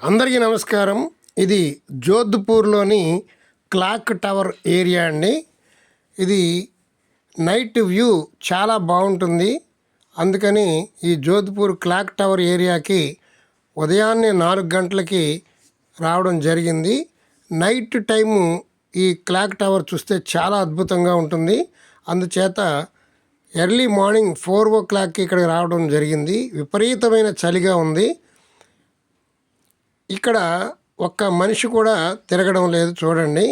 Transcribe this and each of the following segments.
అందరికీ నమస్కారం. ఇది జోధ్పూర్లోని క్లాక్ టవర్ ఏరియా అండి. ఇది నైట్ వ్యూ చాలా బాగుంటుంది. అందుకని ఈ జోధ్పూర్ క్లాక్ టవర్ ఏరియాకి ఉదయాన్నే 4 గంటలకి రావడం జరిగింది. నైట్ టైము ఈ క్లాక్ టవర్ చూస్తే చాలా అద్భుతంగా ఉంటుంది. అందుచేత ఎర్లీ మార్నింగ్ 4 o'clockకి ఇక్కడికి రావడం జరిగింది. విపరీతమైన చలిగా ఉంది. ఇక్కడ ఒక్క మనిషి కూడా తిరగడం లేదు చూడండి.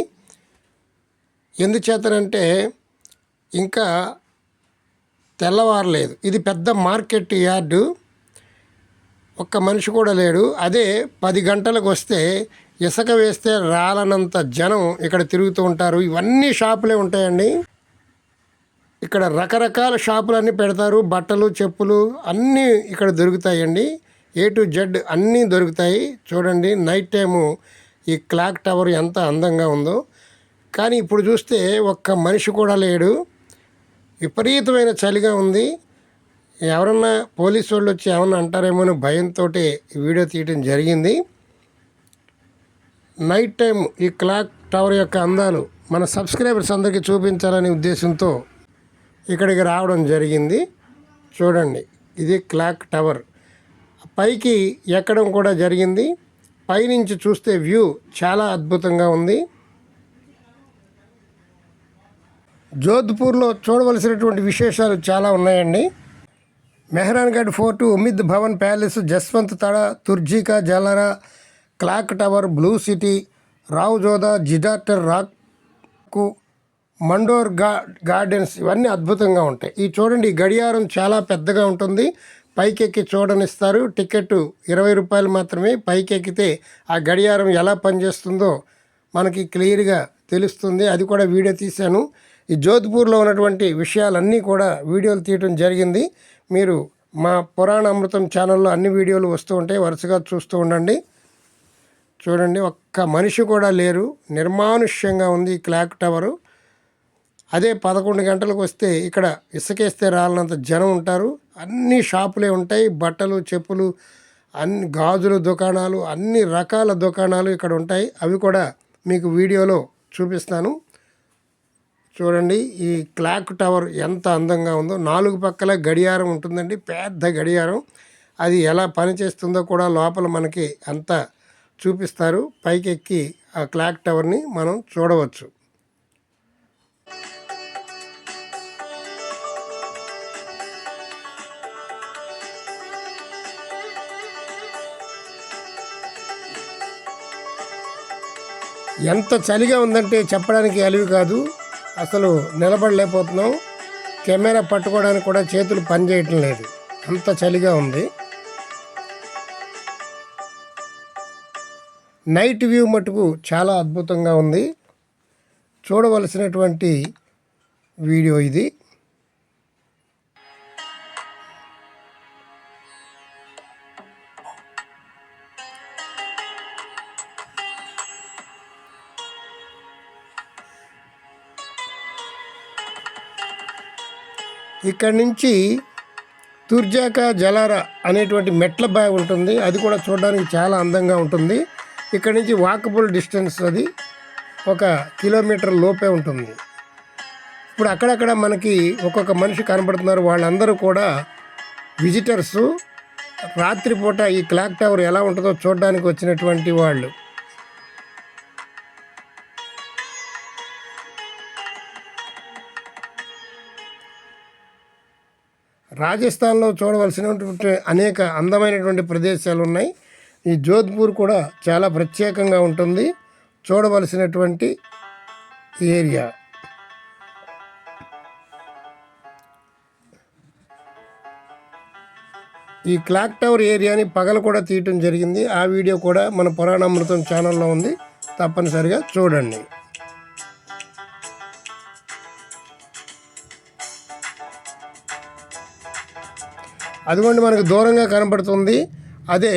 ఎందుచేతనంటే ఇంకా తెల్లవారలేదు. ఇది పెద్ద మార్కెట్ యార్డు. ఒక్క మనిషి కూడా లేడు. అదే 10 గంటలకు వస్తే ఇసుక వేస్తే రాలనంత జనం ఇక్కడ తిరుగుతూ ఉంటారు. ఇవన్నీ షాపులే ఉంటాయండి. ఇక్కడ రకరకాల షాపులన్నీ పెడతారు. బట్టలు, చెప్పులు అన్నీ ఇక్కడ దొరుకుతాయండి. A to Z అన్నీ దొరుకుతాయి. చూడండి నైట్ టైము ఈ క్లాక్ టవర్ ఎంత అందంగా ఉందో. కానీ ఇప్పుడు చూస్తే ఒక్క మనిషి కూడా లేడు. విపరీతమైన చలిగా ఉంది. ఎవరన్నా పోలీసు వాళ్ళు వచ్చి ఏమన్నా అంటారేమో అని భయంతో ఈ వీడియో తీయడం జరిగింది. నైట్ టైం ఈ క్లాక్ టవర్ యొక్క అందాలు మన సబ్స్క్రైబర్స్ అందరికీ చూపించాలనే ఉద్దేశంతో ఇక్కడికి రావడం జరిగింది. చూడండి ఇది క్లాక్ టవర్. పైకి ఎక్కడం కూడా జరిగింది. పైనుంచి చూస్తే వ్యూ చాలా అద్భుతంగా ఉంది. జోధ్పూర్లో చూడవలసినటువంటి విశేషాలు చాలా ఉన్నాయండి. Mehrangarh fort, Umaid Bhawan palace, Jaswant Thada, Toorji ka Jhalra, clock tower, blue city, Rao Jodha, జిడాటర్ రాక్, మండోర్ గార్డెన్స్ ఇవన్నీ అద్భుతంగా ఉంటాయి. ఈ చూడండి గడియారం చాలా పెద్దగా ఉంటుంది. పైకెక్కి చూడనిస్తారు. టికెట్ 20 రూపాయలు మాత్రమే. పైకెక్కితే ఆ గడియారం ఎలా పనిచేస్తుందో మనకి క్లియర్గా తెలుస్తుంది. అది కూడా వీడియో తీశాను. ఈ జోధ్పూర్లో ఉన్నటువంటి విషయాలన్నీ కూడా వీడియోలు తీయటం జరిగింది. మీరు మా పురాణ అమృతం ఛానల్లో అన్ని వీడియోలు వస్తూ ఉంటాయి. వరుసగా చూస్తూ ఉండండి. చూడండి ఒక్క మనిషి కూడా లేరు. నిర్మానుష్యంగా ఉంది ఈ క్లాక్ టవరు. అదే 11 గంటలకు వస్తే ఇక్కడ ఇసుకేస్తే రాలనంత జనం ఉంటారు. అన్ని షాపులే ఉంటాయి. బట్టలు, చెప్పులు, అన్ని గాజుల దుకాణాలు, అన్ని రకాల దుకాణాలు ఇక్కడ ఉంటాయి. అవి కూడా మీకు వీడియోలో చూపిస్తాను. చూడండి ఈ క్లాక్ టవర్ ఎంత అందంగా ఉందో. 4 పక్కల గడియారం ఉంటుందండి. పెద్ద గడియారం. అది ఎలా పనిచేస్తుందో కూడా లోపల మనకి అంతా చూపిస్తారు. పైకెక్కి ఆ క్లాక్ టవర్ని మనం చూడవచ్చు. ఎంత చలిగా ఉందంటే చెప్పడానికి అలివి కాదు. అసలు నిలబడలేకపోతున్నాం. కెమెరా పట్టుకోవడానికి కూడా చేతులు పనిచేయటం లేదు. అంత చలిగా ఉంది. నైట్ వ్యూ మటుకు చాలా అద్భుతంగా ఉంది. చూడవలసినటువంటి వీడియో ఇది. ఇక్కడి నుంచి తుర్జాకా జలారా అనేటువంటి మెట్ల బావి ఉంటుంది. అది కూడా చూడడానికి చాలా అందంగా ఉంటుంది. ఇక్కడి నుంచి వాకబుల్ డిస్టెన్స్ అది 1 కిలోమీటర్ లోపే ఉంటుంది. ఇప్పుడు అక్కడక్కడ మనకి ఒక్కొక్క మనిషి కనబడుతున్నారు. వాళ్ళందరూ కూడా విజిటర్సు. రాత్రిపూట ఈ క్లాక్ టవర్ ఎలా ఉంటుందో చూడడానికి వచ్చినటువంటి వాళ్ళు. రాజస్థాన్లో చూడవలసినటువంటి అనేక అందమైనటువంటి ప్రదేశాలు ఉన్నాయి. ఈ జోధ్పూర్ కూడా చాలా ప్రత్యేకంగా ఉంటుంది. చూడవలసినటువంటి ఏరియా. ఈ క్లాక్ టవర్ ఏరియాని పగలు కూడా తీయటం జరిగింది. ఆ వీడియో కూడా మన పురాణామృతం ఛానల్లో ఉంది. తప్పనిసరిగా చూడండి. అదిగోండి మనకు దూరంగా కనబడుతుంది. అదే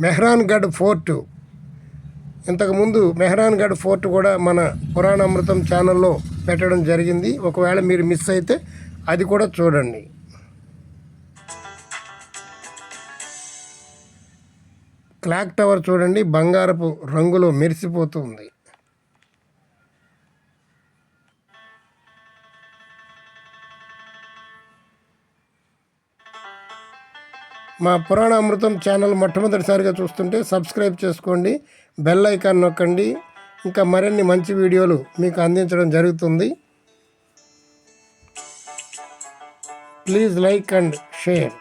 మెహ్రాన్గఢ్ ఫోర్టు. ఇంతకుముందు మెహ్రాన్గఢ్ ఫోర్ట్ కూడా మన పురాణామృతం ఛానల్లో పెట్టడం జరిగింది. ఒకవేళ మీరు మిస్ అయితే అది కూడా చూడండి. క్లాక్ టవర్ చూడండి, బంగారపు రంగులో మెరిసిపోతుంది. మా పురాణ అమృతం ఛానల్ మొట్టమొదటిసారిగా చూస్తుంటే సబ్స్క్రైబ్ చేసుకోండి, బెల్ ఐకాన్ నొక్కండి. ఇంకా మరిన్ని మంచి వీడియోలు మీకు అందించడం జరుగుతుంది. Please like and share.